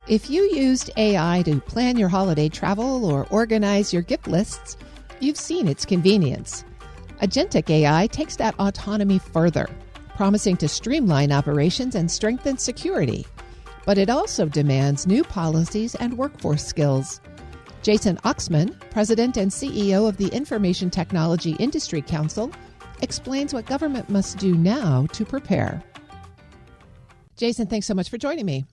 If you used AI to plan your holiday travel or organize your gift lists, you've seen its convenience. Agentic AI takes that autonomy further, promising to streamline operations and strengthen security. But it also demands new policies and workforce skills. Jason Oxman, President and CEO of the Information Technology Industry Council, explains what government must do now to prepare. Jason, thanks so much for joining me.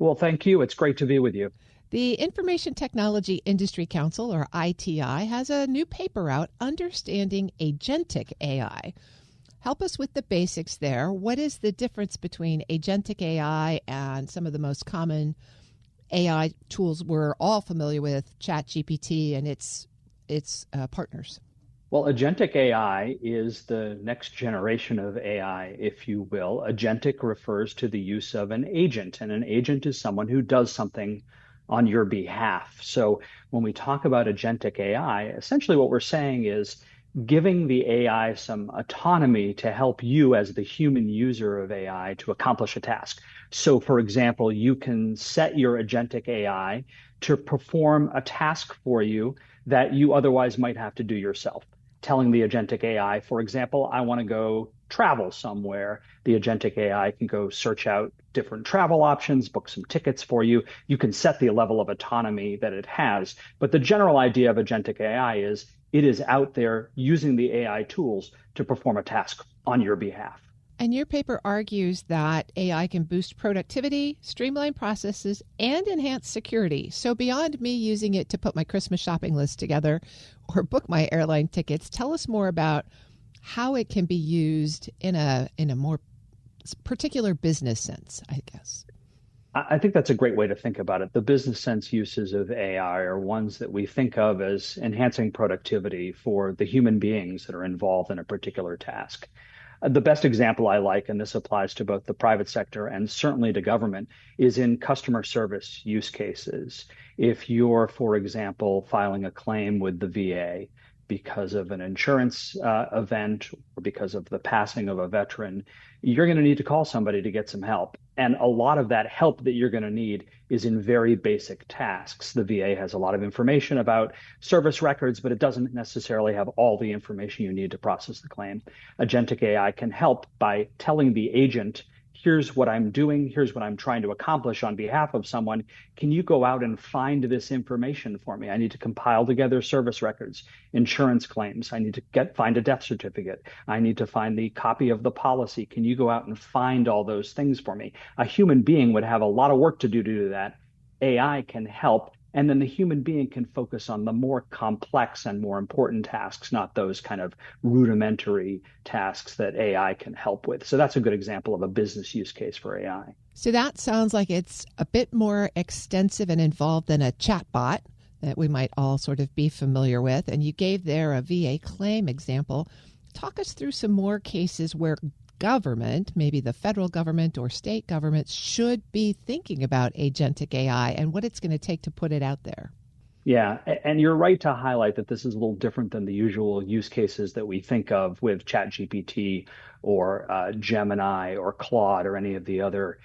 Well, thank you. It's great to be with you. The Information Technology Industry Council, or ITI, has a new paper out, Understanding Agentic AI. Help us with the basics there. What is the difference between Agentic AI and some of the most common AI tools we're all familiar with, ChatGPT and its partners? Well, Agentic AI is the next generation of AI, if you will. Agentic refers to the use of an agent, and an agent is someone who does something on your behalf. So when we talk about Agentic AI, essentially what we're saying is giving the AI some autonomy to help you as the human user of AI to accomplish a task. So, for example, you can set your Agentic AI to perform a task for you that you otherwise might have to do yourself. Telling the Agentic AI, for example, I want to go travel somewhere. The Agentic AI can go search out different travel options, book some tickets for you. You can set the level of autonomy that it has. But the general idea of Agentic AI is it is out there using the AI tools to perform a task on your behalf. And your paper argues that AI can boost productivity, streamline processes, and enhance security. So beyond me using it to put my Christmas shopping list together or book my airline tickets, tell us more about how it can be used in a more particular business sense, I guess. I think that's a great way to think about it. The business sense uses of AI are ones that we think of as enhancing productivity for the human beings that are involved in a particular task. The best example I like, and this applies to both the private sector and certainly to government, is in customer service use cases. If you're, for example, filing a claim with the VA because of an insurance event or because of the passing of a veteran, you're going to need to call somebody to get some help. And a lot of that help that you're going to need is in very basic tasks. The VA has a lot of information about service records, but it doesn't necessarily have all the information you need to process the claim. Agentic AI can help by telling the agent, here's what I'm doing, here's what I'm trying to accomplish on behalf of someone. Can you go out and find this information for me? I need to compile together service records, insurance claims. I need to find a death certificate. I need to find the copy of the policy. Can you go out and find all those things for me? A human being would have a lot of work to do that. AI can help. And then the human being can focus on the more complex and more important tasks, not those kind of rudimentary tasks that AI can help with. So that's a good example of a business use case for AI. So that sounds like it's a bit more extensive and involved than a chatbot that we might all sort of be familiar with. And you gave there a VA claim example. Talk us through some more cases where government, maybe the federal government or state governments, should be thinking about agentic AI and what it's going to take to put it out there. Yeah, and you're right to highlight that this is a little different than the usual use cases that we think of with ChatGPT or Gemini or Claude or any of the other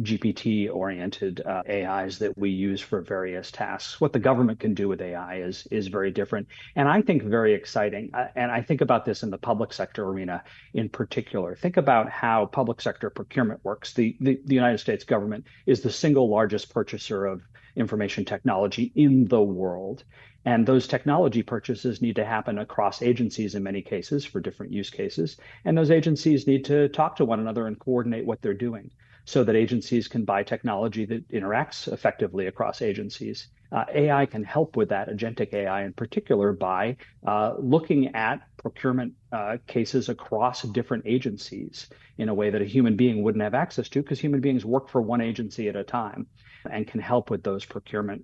GPT-oriented AIs that we use for various tasks. What the government can do with AI is very different, and I think very exciting. And I think about this in the public sector arena in particular. Think about how public sector procurement works. The United States government is the single largest purchaser of information technology in the world. And those technology purchases need to happen across agencies in many cases for different use cases. And those agencies need to talk to one another and coordinate what they're doing so that agencies can buy technology that interacts effectively across agencies. AI can help with that, agentic AI in particular, by looking at procurement cases across different agencies in a way that a human being wouldn't have access to, because human beings work for one agency at a time and can help with those procurement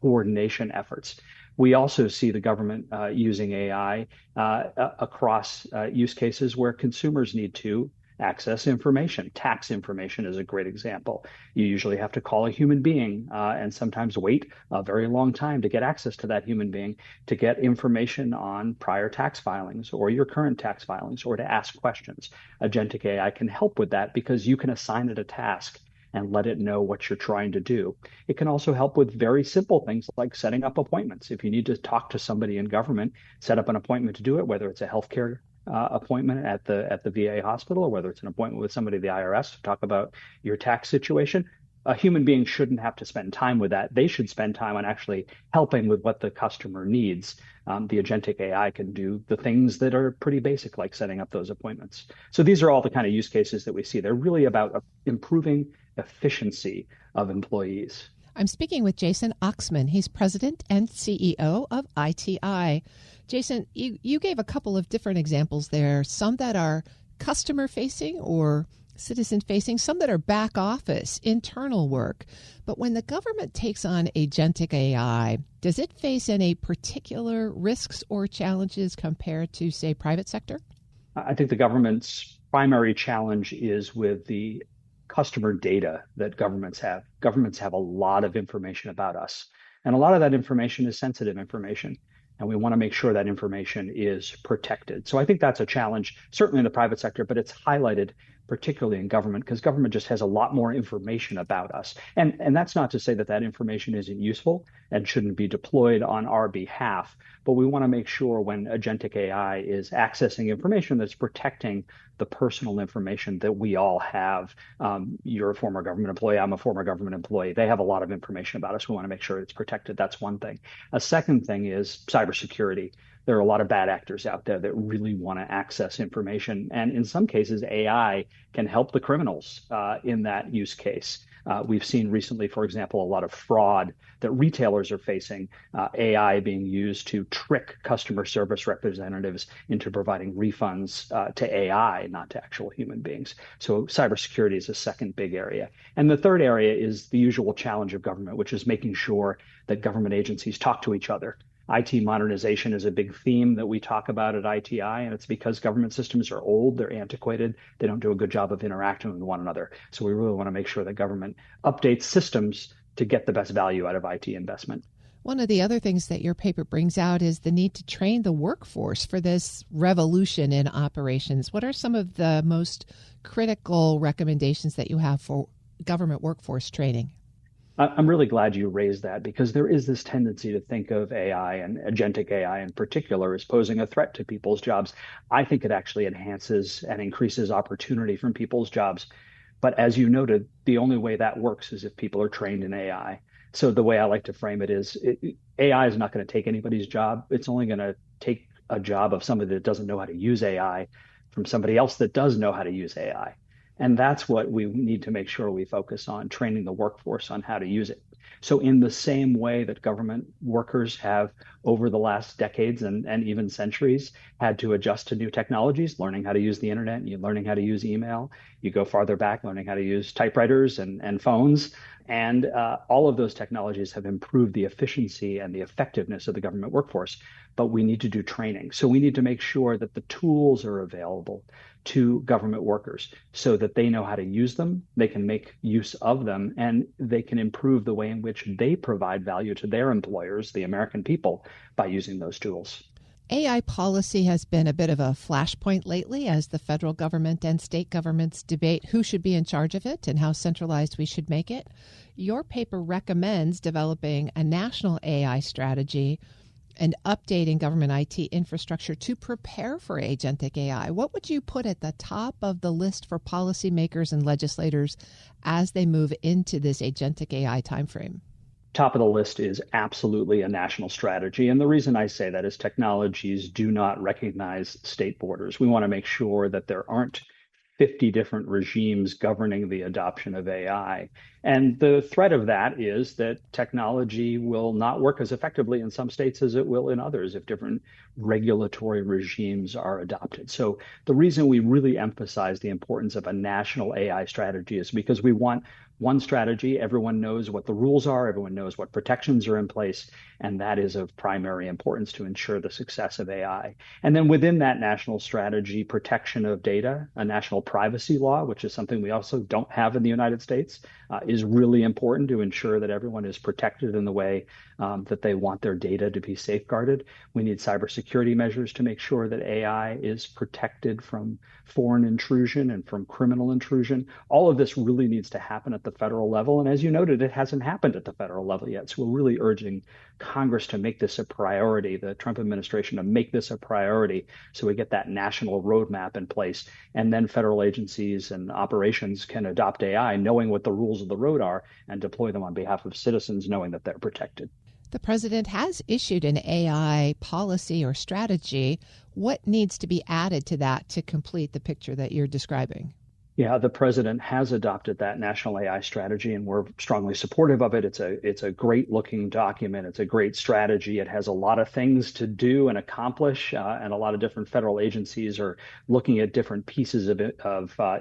coordination efforts. We also see the government using AI across use cases where consumers need to access information. Tax information is a great example. You usually have to call a human being and sometimes wait a very long time to get access to that human being to get information on prior tax filings or your current tax filings or to ask questions. Agentic AI can help with that because you can assign it a task and let it know what you're trying to do. It can also help with very simple things like setting up appointments. If you need to talk to somebody in government, set up an appointment to do it, whether it's a healthcare appointment at the VA hospital, or whether it's an appointment with somebody at the IRS to talk about your tax situation. A human being shouldn't have to spend time with that. They should spend time on actually helping with what the customer needs. The agentic AI can do the things that are pretty basic, like setting up those appointments. So these are all the kind of use cases that we see. They're really about improving efficiency of employees. I'm speaking with Jason Oxman. He's president and CEO of ITI. Jason, you gave a couple of different examples there, some that are customer facing or citizen facing, some that are back office, internal work. But when the government takes on agentic AI, does it face any particular risks or challenges compared to, say, private sector? I think the government's primary challenge is with the customer data that governments have. Governments have a lot of information about us, and a lot of that information is sensitive information. And we want to make sure that information is protected. So I think that's a challenge, certainly in the private sector, but it's highlighted particularly in government because government just has a lot more information about us. And that's not to say that that information isn't useful and shouldn't be deployed on our behalf, but we want to make sure when agentic AI is accessing information that's protecting the personal information that we all have. You're a former government employee. I'm a former government employee. They have a lot of information about us. We want to make sure it's protected. That's one thing. A second thing is cybersecurity. There are a lot of bad actors out there that really want to access information. And in some cases, AI can help the criminals in that use case. We've seen recently, for example, a lot of fraud that retailers are facing, AI being used to trick customer service representatives into providing refunds to AI, not to actual human beings. So cybersecurity is a second big area. And the third area is the usual challenge of government, which is making sure that government agencies talk to each other. IT modernization is a big theme that we talk about at ITI, and it's because government systems are old, they're antiquated, they don't do a good job of interacting with one another. So we really want to make sure that government updates systems to get the best value out of IT investment. One of the other things that your paper brings out is the need to train the workforce for this revolution in operations. What are some of the most critical recommendations that you have for government workforce training? I'm really glad you raised that because there is this tendency to think of AI and agentic AI in particular as posing a threat to people's jobs. I think it actually enhances and increases opportunity from people's jobs. But as you noted, the only way that works is if people are trained in AI. So the way I like to frame it is AI is not going to take anybody's job. It's only going to take a job of somebody that doesn't know how to use AI from somebody else that does know how to use AI. And that's what we need to make sure we focus on, training the workforce on how to use it. So in the same way that government workers have over the last decades and even centuries had to adjust to new technologies, learning how to use the internet, and learning how to use email, you go farther back, learning how to use typewriters and phones. And all of those technologies have improved the efficiency and the effectiveness of the government workforce. But we need to do training. So we need to make sure that the tools are available to government workers so that they know how to use them, they can make use of them, and they can improve the way in which they provide value to their employers, the American people, by using those tools. AI policy has been a bit of a flashpoint lately as the federal government and state governments debate who should be in charge of it and how centralized we should make it. Your paper recommends developing a national AI strategy and updating government IT infrastructure to prepare for agentic AI. What would you put at the top of the list for policymakers and legislators as they move into this agentic AI timeframe? Top of the list is absolutely a national strategy. And the reason I say that is technologies do not recognize state borders. We want to make sure that there aren't 50 different regimes governing the adoption of AI. And the threat of that is that technology will not work as effectively in some states as it will in others if different regulatory regimes are adopted. So the reason we really emphasize the importance of a national AI strategy is because we want one strategy. Everyone knows what the rules are. Everyone knows what protections are in place. And that is of primary importance to ensure the success of AI. And then within that national strategy, protection of data, a national privacy law, which is something we also don't have in the United States, is really important to ensure that everyone is protected in the way that they want their data to be safeguarded. We need cybersecurity measures to make sure that AI is protected from foreign intrusion and from criminal intrusion. All of this really needs to happen at the the federal level. And as you noted, it hasn't happened at the federal level yet. So we're really urging Congress to make this a priority, the Trump administration to make this a priority so we get that national roadmap in place. And then federal agencies and operations can adopt AI, knowing what the rules of the road are, and deploy them on behalf of citizens, knowing that they're protected. The president has issued an AI policy or strategy. What needs to be added to that to complete the picture that you're describing? Yeah, the president has adopted that national AI strategy, and we're strongly supportive of it. It's a great looking document. It's a great strategy. It has a lot of things to do and accomplish, and a lot of different federal agencies are looking at different pieces of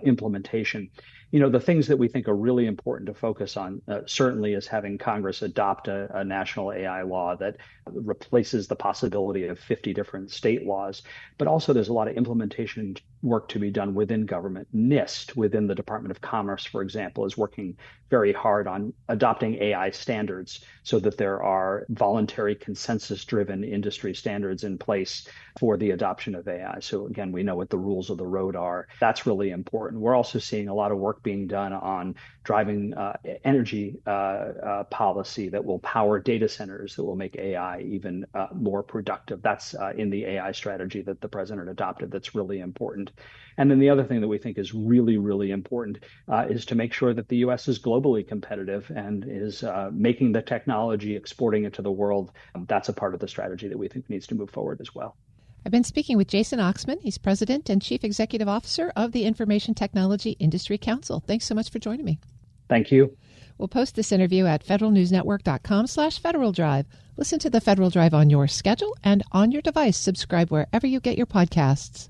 implementation. The things that we think are really important to focus on certainly is having Congress adopt a national AI law that replaces the possibility of 50 different state laws. But also there's a lot of implementation work to be done within government. NIST within the Department of Commerce, for example, is working very hard on adopting AI standards so that there are voluntary consensus-driven industry standards in place for the adoption of AI. So again, we know what the rules of the road are. That's really important. We're also seeing a lot of work being done on driving energy policy that will power data centers, that will make AI even more productive. That's in the AI strategy that the president adopted. That's really important. And then the other thing that we think is really, really important is to make sure that the U.S. is globally competitive and is making the technology, exporting it to the world. That's a part of the strategy that we think needs to move forward as well. I've been speaking with Jason Oxman. He's President and Chief Executive Officer of the Information Technology Industry Council. Thanks so much for joining me. Thank you. We'll post this interview at federalnewsnetwork.com/Federal Drive. Listen to the Federal Drive on your schedule and on your device. Subscribe wherever you get your podcasts.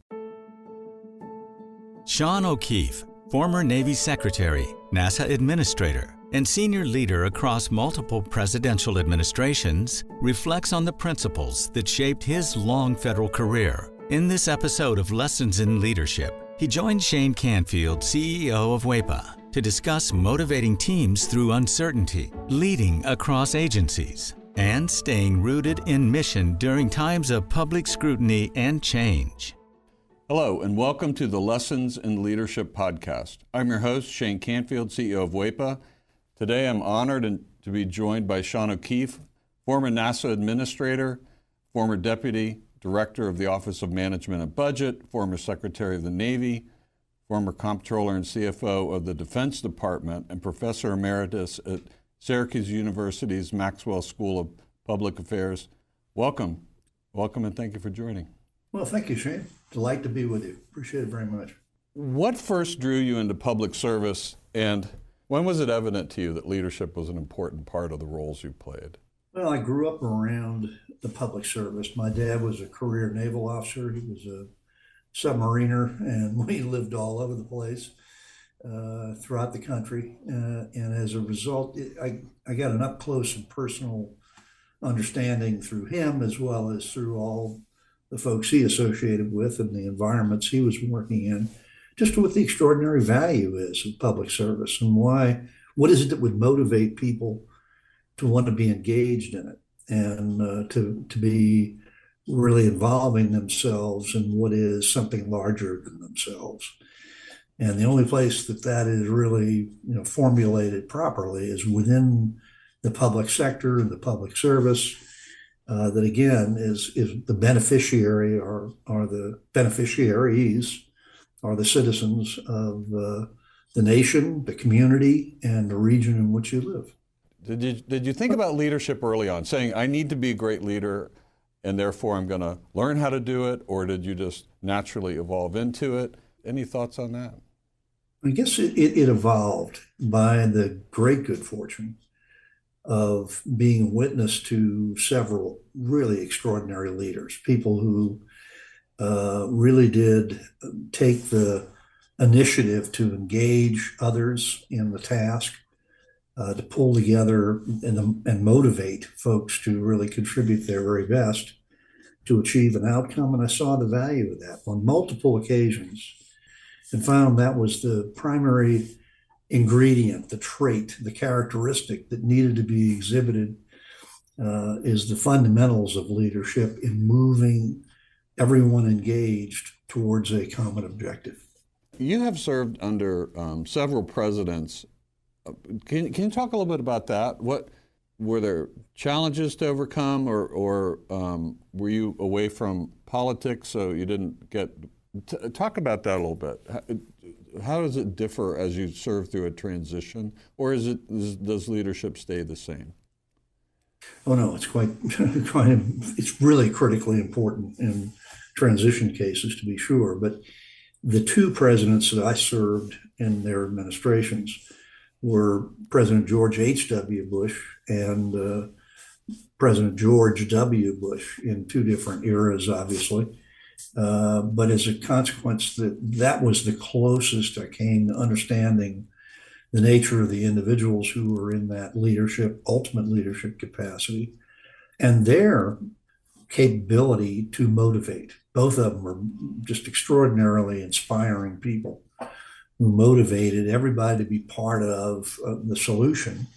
Sean O'Keefe, former Navy Secretary, NASA Administrator, and senior leader across multiple presidential administrations, reflects on the principles that shaped his long federal career. In this episode of Lessons in Leadership, he joined Shane Canfield, CEO of WEPA, to discuss motivating teams through uncertainty, leading across agencies, and staying rooted in mission during times of public scrutiny and change. Hello, and welcome to the Lessons in Leadership podcast. I'm your host, Shane Canfield, CEO of WEPA. Today, I'm honored to be joined by Sean O'Keefe, former NASA Administrator, former Deputy Director of the Office of Management and Budget, former Secretary of the Navy, former Comptroller and CFO of the Defense Department, and Professor Emeritus at Syracuse University's Maxwell School of Public Affairs. Welcome, and thank you for joining. Well, thank you, Shane. Delight to be with you. Appreciate it very much. What first drew you into public service, and when was it evident to you that leadership was an important part of the roles you played? Well, I grew up around the public service. My dad was a career naval officer. He was a submariner, and we lived all over the place throughout the country. And as a result, I got an up close and personal understanding through him, as well as through all the folks he associated with and the environments he was working in, just what the extraordinary value is of public service and what is it that would motivate people to want to be engaged in it and to be really involving themselves in what is something larger than themselves. And the only place that is really formulated properly is within the public sector and the public service. That again is the beneficiary or the beneficiaries are the citizens of the nation, the community, and the region in which you live. Did you think about leadership early on, saying I need to be a great leader and therefore I'm going to learn how to do it, or did you just naturally evolve into it? Any thoughts on that? I guess it evolved by the great good fortune of being witness to several really extraordinary leaders, people who really did take the initiative to engage others in the task, to pull together and motivate folks to really contribute their very best to achieve an outcome. And I saw the value of that on multiple occasions and found that was the primary ingredient, the trait, the characteristic that needed to be exhibited is the fundamentals of leadership in moving everyone engaged towards a common objective. You have served under several presidents Can you talk a little bit about that? What were there challenges to overcome, or were you away from politics so you didn't get? Talk about that a little bit. How does it differ as you serve through a transition, or does leadership stay the same? Oh no, it's it's really critically important in transition cases, to be sure. But the two presidents that I served in their administrations were President George H.W. Bush and President George W. Bush in two different eras, obviously. But as a consequence, that was the closest I came to understanding the nature of the individuals who were in that ultimate leadership capacity, and their capability to motivate. Both of them were just extraordinarily inspiring people who motivated everybody to be part of the solution.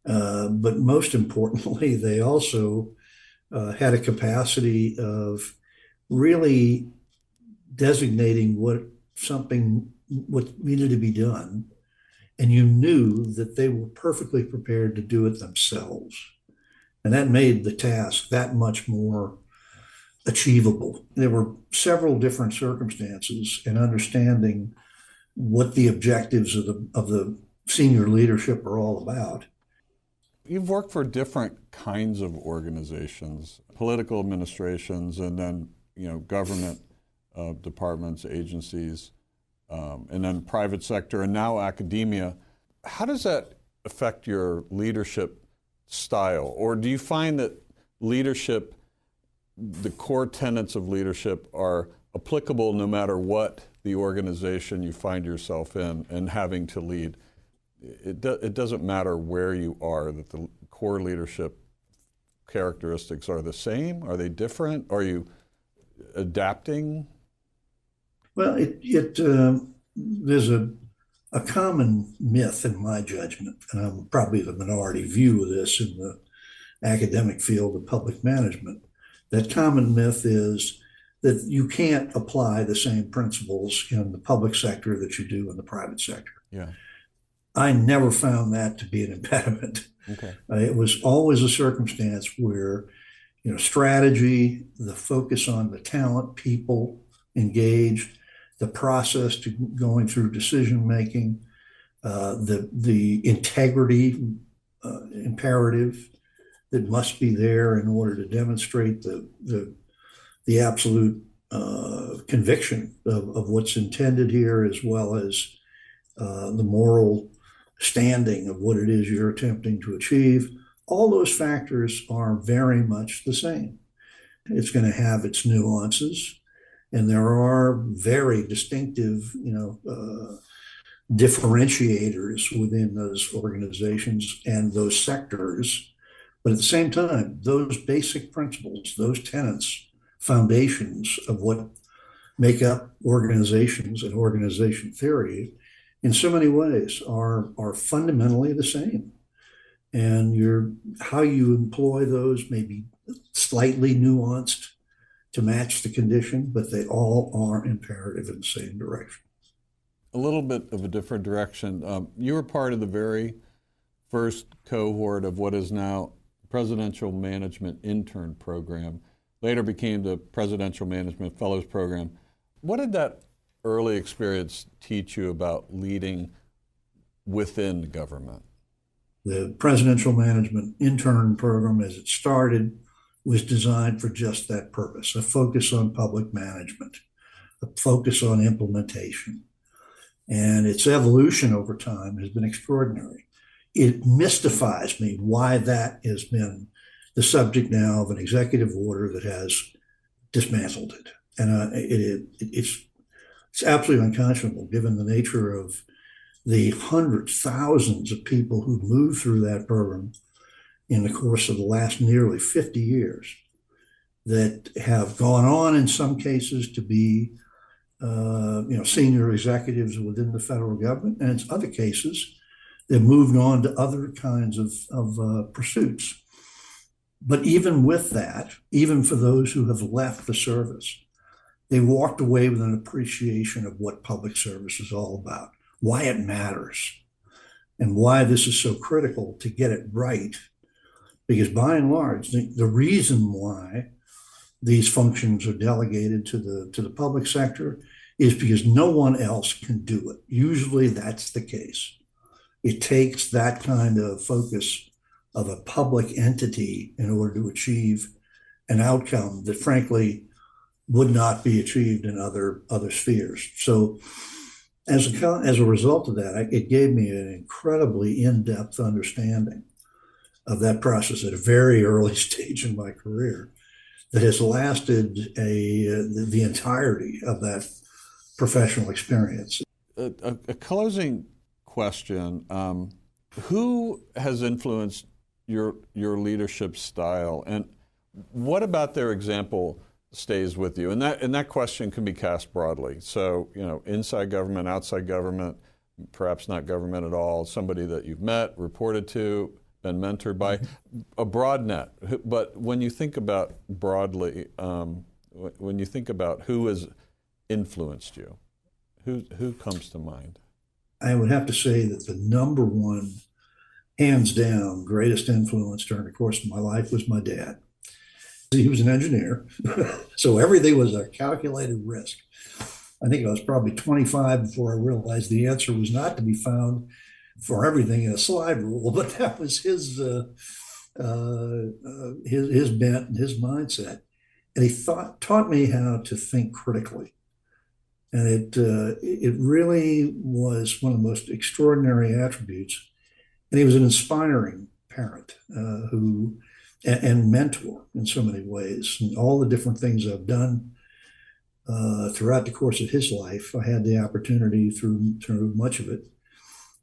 But most importantly, they also had a capacity of really designating what needed to be done. And you knew that they were perfectly prepared to do it themselves. And that made the task that much more achievable. There were several different circumstances, and understanding what the objectives of the senior leadership are all about. You've worked for different kinds of organizations, political administrations, and then government departments, agencies, and then private sector, and now academia. How does that affect your leadership style? Or do you find that leadership, the core tenets of leadership, are applicable no matter what the organization you find yourself in and having to lead? It doesn't matter where you are, that the core leadership characteristics are the same? Are they different? Are you adapting? Well, there's a common myth in my judgment, and I'm probably the minority view of this in the academic field of public management. That common myth is that you can't apply the same principles in the public sector that you do in the private sector. Yeah. I never found that to be an impediment. Okay. It was always a circumstance where, strategy, the focus on the talent, people engaged, the process to going through decision making, the integrity imperative that must be there in order to demonstrate the absolute conviction of what's intended here, as well as the moral standing of what it is you're attempting to achieve. All those factors are very much the same. It's going to have its nuances, and there are very distinctive, differentiators within those organizations and those sectors. But at the same time, those basic principles, those tenets, foundations of what make up organizations and organization theory, in so many ways are fundamentally the same. And how you employ those may be slightly nuanced to match the condition, but they all are imperative in the same direction. A little bit of a different direction. You were part of the very first cohort of what is now Presidential Management Intern Program, later became the Presidential Management Fellows Program. What did that early experience teach you about leading within government? The Presidential Management Intern Program, as it started, was designed for just that purpose: a focus on public management, a focus on implementation. And its evolution over time has been extraordinary. It mystifies me why that has been the subject now of an executive order that has dismantled it. And it's absolutely unconscionable, given the nature of the hundreds, thousands of people who moved through that program in the course of the last nearly 50 years, that have gone on in some cases to be senior executives within the federal government, and in other cases they've moved on to other kinds of pursuits. But even with that, even for those who have left the service, they walked away with an appreciation of what public service is all about, why it matters. and why this is so critical to get it right. Because by and large, the reason why these functions are delegated to the public sector is because no one else can do it. Usually that's the case. It takes that kind of focus of a public entity in order to achieve an outcome that frankly would not be achieved in other spheres. So as a result of that, it gave me an incredibly in-depth understanding of that process at a very early stage in my career that has lasted the entirety of that professional experience. A closing question: who has influenced your leadership style, and what about their example stays with you? And that question can be cast broadly. So, inside government, outside government, perhaps not government at all. Somebody that you've met, reported to, been mentored by, a broad net. But when you think about broadly, when you think about who has influenced you, who comes to mind? I would have to say that the number one, hands down, greatest influence during the course of my life was my dad. He was an engineer, so everything was a calculated risk. I think I was probably 25 before I realized the answer was not to be found for everything in a slide rule, but that was his bent and his mindset. And he taught me how to think critically. And it really was one of the most extraordinary attributes. And he was an inspiring parent and mentor in so many ways. And all the different things I've done throughout the course of his life, I had the opportunity through much of it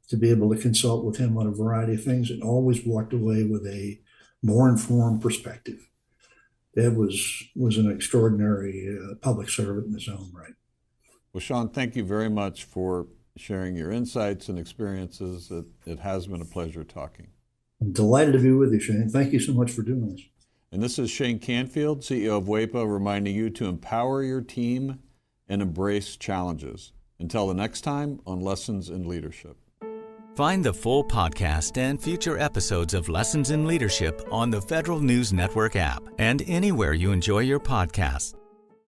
to be able to consult with him on a variety of things, and always walked away with a more informed perspective. Dad was an extraordinary public servant in his own right. Well, Sean, thank you very much for sharing your insights and experiences. It has been a pleasure talking. I'm delighted to be with you, Shane. Thank you so much for doing this. And this is Shane Canfield, CEO of WEPA, reminding you to empower your team and embrace challenges. Until the next time on Lessons in Leadership. Find the full podcast and future episodes of Lessons in Leadership on the Federal News Network app and anywhere you enjoy your podcasts.